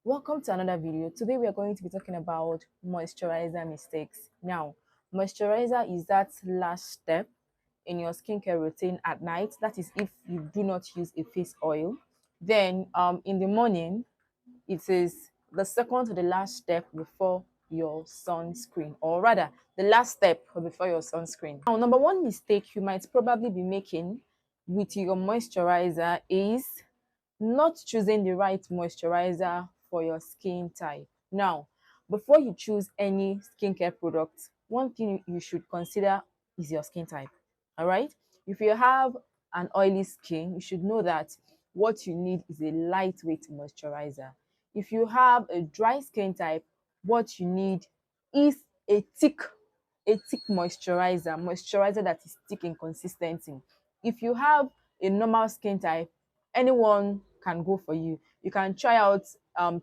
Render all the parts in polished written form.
Welcome to another video. Today we are going to be talking about moisturizer mistakes. Now, moisturizer is that last step in your skincare routine at night. That is if you do not use a face oil. Then in the morning, it is the second to the last step before your sunscreen, or rather the last step before your sunscreen. Now, number one mistake you might probably be making with your moisturizer is not choosing the right moisturizer for your skin type. Now, before you choose any skincare product, one thing you should consider is your skin type. All right? If you have an oily skin, you should know that what you need is a lightweight moisturizer. If you have a dry skin type, what you need is a thick moisturizer that is thick in consistency. If you have a normal skin type, anyone can go for you. You can try out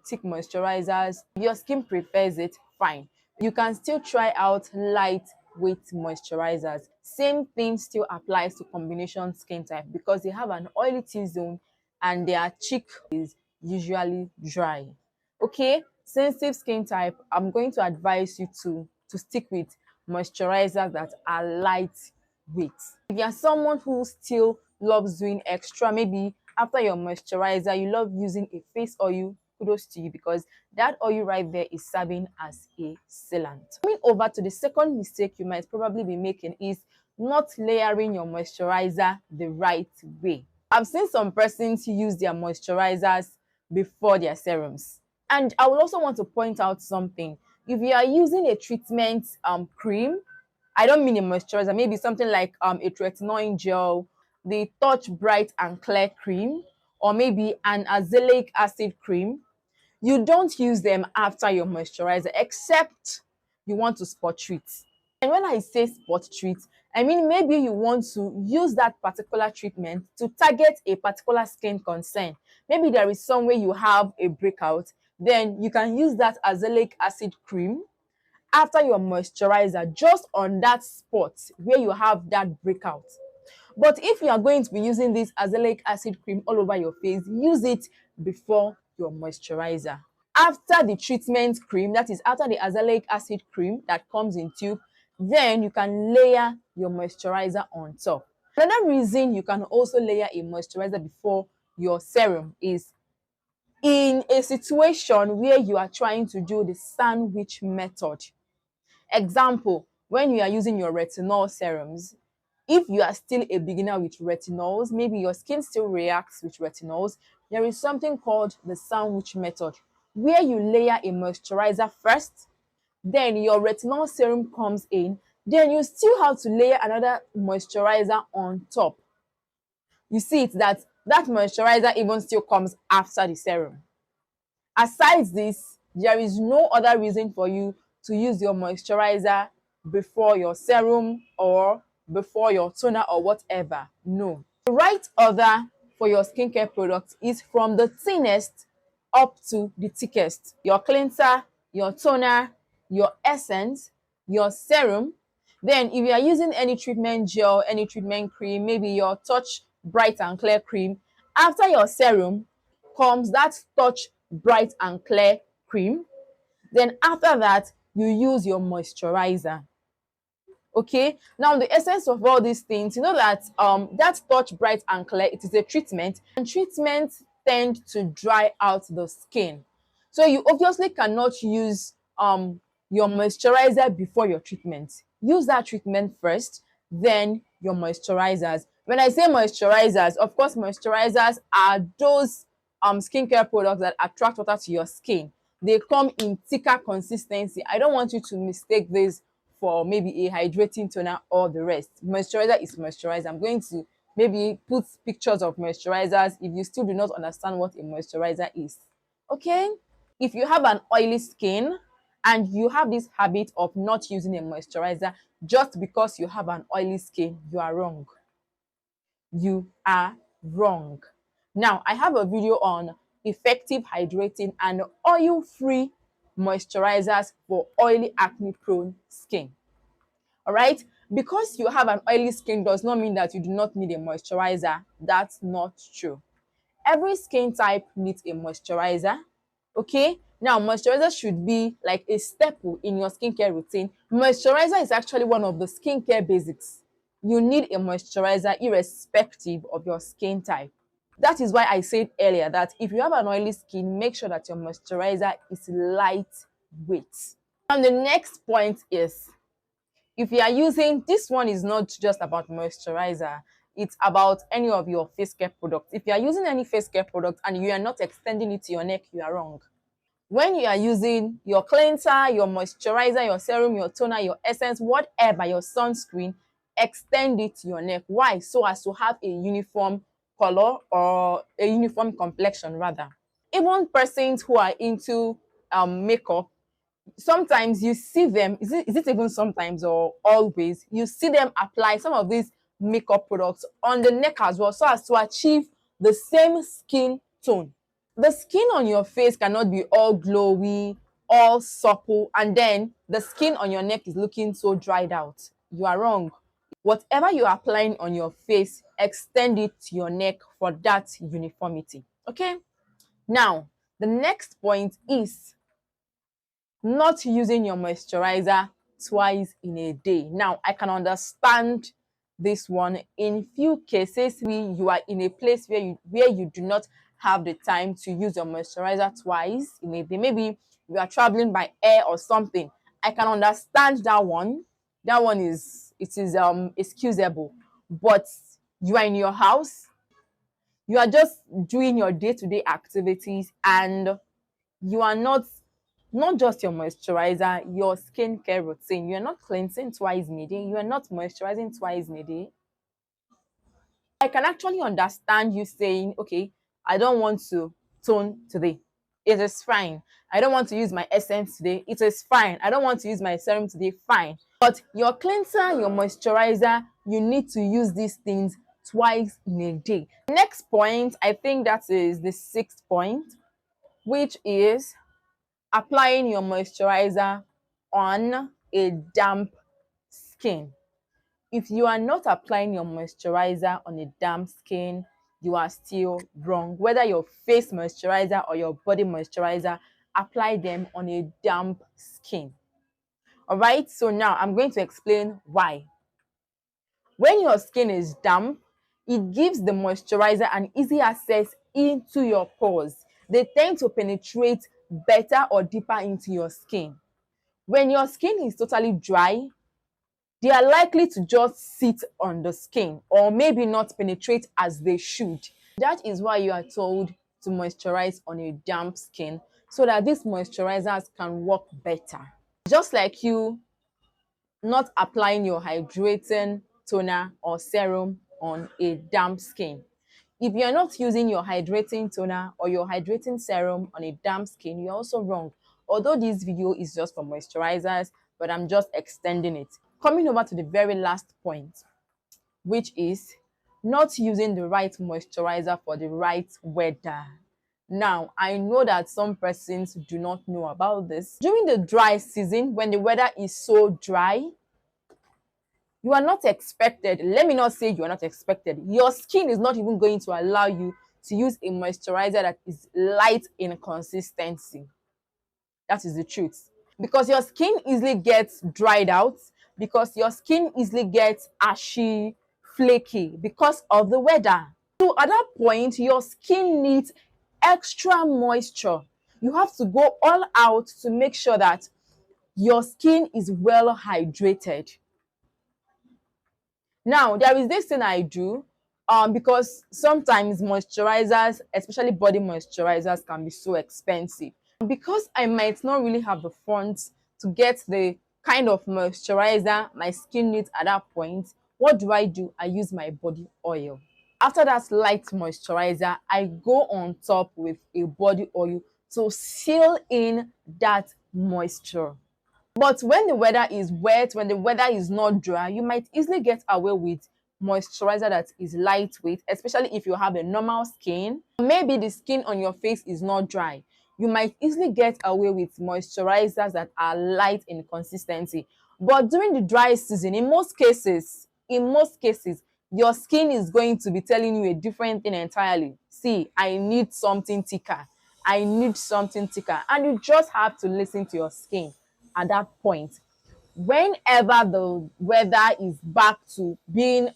thick moisturizers. If your skin prefers it, fine. You can still try out lightweight moisturizers. Same thing still applies to combination skin type because they have an oily T-zone and their cheek is usually dry. Okay, sensitive skin type, I'm going to advise you to stick with moisturizers that are lightweight. If you're someone who still loves doing extra, maybe after your moisturizer you love using a face oil, kudos to you because that oil right there is serving as a sealant. Coming over to the second mistake you might probably be making is not layering your moisturizer the right way. I've seen some persons use their moisturizers before their serums. And I would also want to point out something. If you are using a treatment cream, I don't mean a moisturizer, maybe something like a tretinoin gel, the Touch Bright and Clear cream, or maybe an azelaic acid cream, you don't use them after your moisturizer except you want to spot treat. And when I say spot treat, I mean maybe you want to use that particular treatment to target a particular skin concern. Maybe there is somewhere you have a breakout, then you can use that azelaic acid cream after your moisturizer just on that spot where you have that breakout. But if you are going to be using this azelaic acid cream all over your face, use it before your moisturizer. After the treatment cream, that is after the azelaic acid cream that comes in tube, then you can layer your moisturizer on top. Another reason you can also layer a moisturizer before your serum is in a situation where you are trying to do the sandwich method. Example, when you are using your retinol serums, if you are still a beginner with retinols, maybe your skin still reacts with retinols, there is something called the sandwich method, where you layer a moisturizer first, then your retinol serum comes in, then you still have to layer another moisturizer on top. You see it that moisturizer even still comes after the serum. Aside this, there is no other reason for you to use your moisturizer before your serum or before your toner or whatever. No. The right order for your skincare products is from the thinnest up to the thickest. Your cleanser, your toner, your essence, your serum. Then if you are using any treatment gel, any treatment cream, maybe your Touch Bright and Clear cream, after your serum comes that Touch Bright and Clear cream. Then after that, you use your moisturizer. Okay, now the essence of all these things, you know that that Touch Bright and Clear, it is a treatment, and treatments tend to dry out the skin. So you obviously cannot use your moisturizer before your treatment. Use that treatment first, then your moisturizers. When I say moisturizers, of course moisturizers are those skincare products that attract water to your skin. They come in thicker consistency. I don't want you to mistake this for maybe a hydrating toner or the rest. Moisturizer is moisturizer. I'm going to maybe put pictures of moisturizers if you still do not understand what a moisturizer is. Okay? If you have an oily skin and you have this habit of not using a moisturizer just because you have an oily skin, you are wrong. You are wrong. Now, I have a video on effective hydrating and oil-free moisturizers for oily acne-prone skin. All right? Because you have an oily skin does not mean that you do not need a moisturizer. That's not true. Every skin type needs a moisturizer. Okay, now moisturizer should be like a staple in your skincare routine. Moisturizer is actually one of the skincare basics. You need a moisturizer irrespective of your skin type. That is why I said earlier that if you have an oily skin, make sure that your moisturizer is lightweight. And the next point is, if you are using, this one is not just about moisturizer, it's about any of your face care products. If you are using any face care product and you are not extending it to your neck, you are wrong. When you are using your cleanser, your moisturizer, your serum, your toner, your essence, whatever, your sunscreen, extend it to your neck. Why? So as to have a uniform color or a uniform complexion rather. Even persons who are into makeup, sometimes you see them, is it even sometimes or always, you see them apply some of these makeup products on the neck as well, so as to achieve the same skin tone. The skin on your face cannot be all glowy, all supple, and then the skin on your neck is looking so dried out. You are wrong. Whatever you are applying on your face, extend it to your neck for that uniformity. Okay? Now, the next point is not using your moisturizer twice in a day. Now, I can understand this one. In few cases, you are in a place where you do not have the time to use your moisturizer twice in a day. Maybe you are traveling by air or something. I can understand that one. That one is excusable. But you are in your house, you are just doing your day-to-day activities, and you are not just your moisturizer, your skincare routine. You're not cleansing twice in a day. You are not moisturizing twice in a day. I can actually understand you saying, okay, I don't want to tone today. It is fine. I don't want to use my essence today. It is fine. I don't want to use my serum today. Fine. But your cleanser, your moisturizer, you need to use these things twice in a day. Next point, I think that is the sixth point, which is applying your moisturizer on a damp skin. If you are not applying your moisturizer on a damp skin, you are still wrong. Whether your face moisturizer or your body moisturizer, apply them on a damp skin. All right, so now I'm going to explain why. When your skin is damp, it gives the moisturizer an easy access into your pores. They tend to penetrate better or deeper into your skin. When your skin is totally dry, they are likely to just sit on the skin or maybe not penetrate as they should. That is why you are told to moisturize on a damp skin, so that these moisturizers can work better. Just like you not applying your hydrating toner or serum on a damp skin. If you're not using your hydrating toner or your hydrating serum on a damp skin, you're also wrong. Although this video is just for moisturizers, but I'm just extending it. Coming over to the very last point, which is not using the right moisturizer for the right weather. Now, I know that some persons do not know about this. During the dry season, when the weather is so dry, you are not expected, let me not say you are not expected, your skin is not even going to allow you to use a moisturizer that is light in consistency. That is the truth. Because your skin easily gets dried out, because your skin easily gets ashy, flaky because of the weather. So at that point, your skin needs extra moisture. You have to go all out to make sure that your skin is well hydrated. Now, there is this thing I do, because sometimes moisturizers, especially body moisturizers, can be so expensive. Because I might not really have the funds to get the kind of moisturizer my skin needs at that point, what do? I use my body oil. After that light moisturizer, I go on top with a body oil to seal in that moisture. But when the weather is wet, when the weather is not dry, you might easily get away with moisturizer that is lightweight, especially if you have a normal skin. Maybe the skin on your face is not dry. You might easily get away with moisturizers that are light in consistency. But during the dry season, in most cases, your skin is going to be telling you a different thing entirely. See, I need something thicker. I need something thicker. And you just have to listen to your skin at that point. Whenever the weather is back to being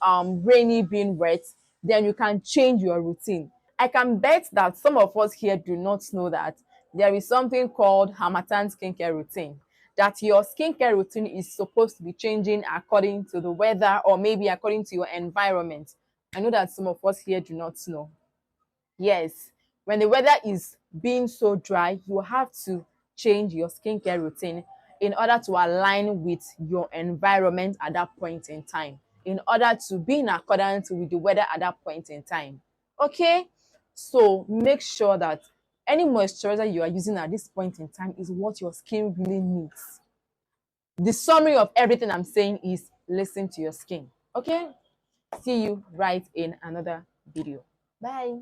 rainy, being wet, then you can change your routine. I can bet that some of us here do not know that there is something called Harmattan skincare routine. That your skincare routine is supposed to be changing according to the weather or maybe according to your environment. I know that some of us here do not know. Yes, when the weather is being so dry, you have to change your skincare routine in order to align with your environment at that point in time, in order to be in accordance with the weather at that point in time. Okay, so make sure that any moisturizer you are using at this point in time is what your skin really needs. The summary of everything I'm saying is listen to your skin. Okay, see you right in another video. Bye.